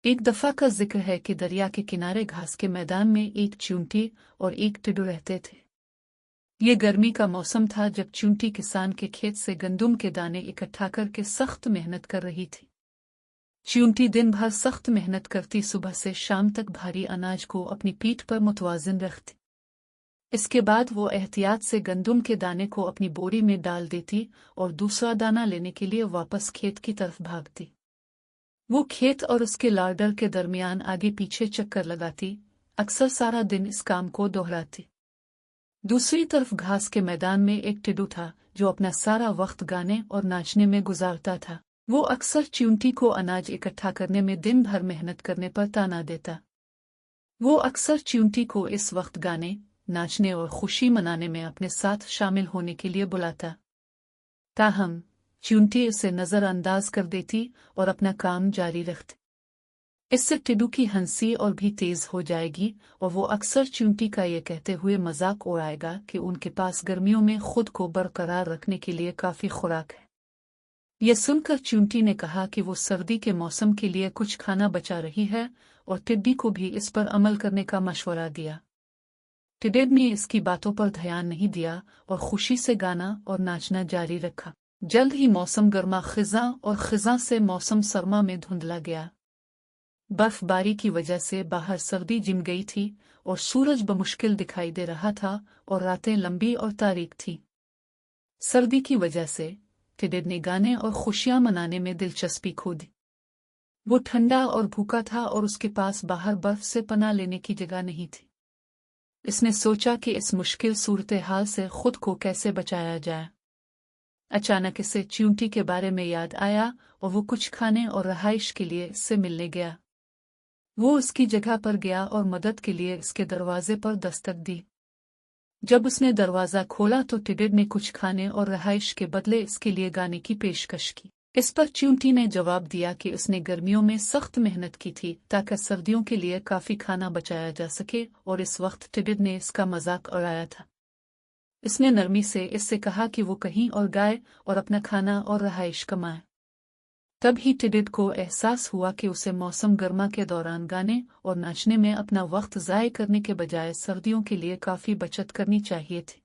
एक दफा का जिक्र है कि दरिया के किनारे घास के मैदान में एक चूंटी और एक टिड्डू रहते थे। ये गर्मी का मौसम था जब चूंटी किसान के खेत से गंदुम के दाने इकट्ठा करके सख्त मेहनत कर रही थी। चूंटी दिन भर सख्त मेहनत करती, सुबह से शाम तक भारी अनाज को अपनी पीठ पर मुतवाजिन रखती। इसके बाद वो एहतियात से गंदुम के दाने को अपनी बोरी में डाल देती और दूसरा दाना लेने के लिए वापस खेत की तरफ भागती। वो खेत और उसके लार्डर के दरमियान आगे पीछे चक्कर लगाती, अक्सर सारा दिन इस काम को दोहराती। दूसरी तरफ घास के मैदान में एक टिड्डू था जो अपना सारा वक्त गाने और नाचने में गुजारता था। वो अक्सर चूंटी को अनाज इकट्ठा करने में दिन भर मेहनत करने पर ताना देता। वो अक्सर चूंटी को इस वक्त गाने, नाचने और खुशी मनाने में अपने साथ शामिल होने के लिए बुलाता। ताहम चूंटी उसे नजरअंदाज कर देती और अपना काम जारी रखती। इससे टिड्डू की हंसी और भी तेज हो जाएगी और वो अक्सर चूंटी का ये कहते हुए मजाक उड़ाएगा कि उनके पास गर्मियों में खुद को बरकरार रखने के लिए काफी खुराक है। यह सुनकर चूंटी ने कहा कि वो सर्दी के मौसम के लिए कुछ खाना बचा रही है और टिड्डी को भी इस पर अमल करने का मशवरा दिया। टिड्डी ने इसकी बातों पर ध्यान नहीं दिया और खुशी से गाना और नाचना जारी रखा। जल्द ही मौसम गर्मा खिजा और खिजा से मौसम सरमा में धुंधला गया। बर्फबारी की वजह से बाहर सर्दी जिम गई थी और सूरज बमुश्किल दिखाई दे रहा था और रातें लंबी और तारीक थी। सर्दी की वजह से टिड्डी ने गाने और खुशियां मनाने में दिलचस्पी खो दी। वो ठंडा और भूखा था और उसके पास बाहर बर्फ से पनाह लेने की जगह नहीं थी। इसने सोचा कि इस मुश्किल सूरत हाल से खुद को कैसे बचाया जाए। अचानक इसे चूंटी के बारे में याद आया और वो कुछ खाने और रहाइश के लिए इससे मिलने गया। वो उसकी जगह पर गया और मदद के लिए इसके दरवाजे पर दस्तक दी। जब उसने दरवाजा खोला तो टिड्डी ने कुछ खाने और रहाइश के बदले इसके लिए गाने की पेशकश की। इस पर चूंटी ने जवाब दिया कि उसने गर्मियों में सख्त मेहनत की थी ताकि सर्दियों के लिए काफी खाना बचाया जा सके और इस वक्त टिड्डी ने इसका मजाक उड़ाया था। इसने नरमी से इससे कहा कि वो कहीं और गाए और अपना खाना और रहाइश कमाए। तब ही टिड्डी को एहसास हुआ कि उसे मौसम गर्मा के दौरान गाने और नाचने में अपना वक्त ज़ाय करने के बजाय सर्दियों के लिए काफ़ी बचत करनी चाहिए थी।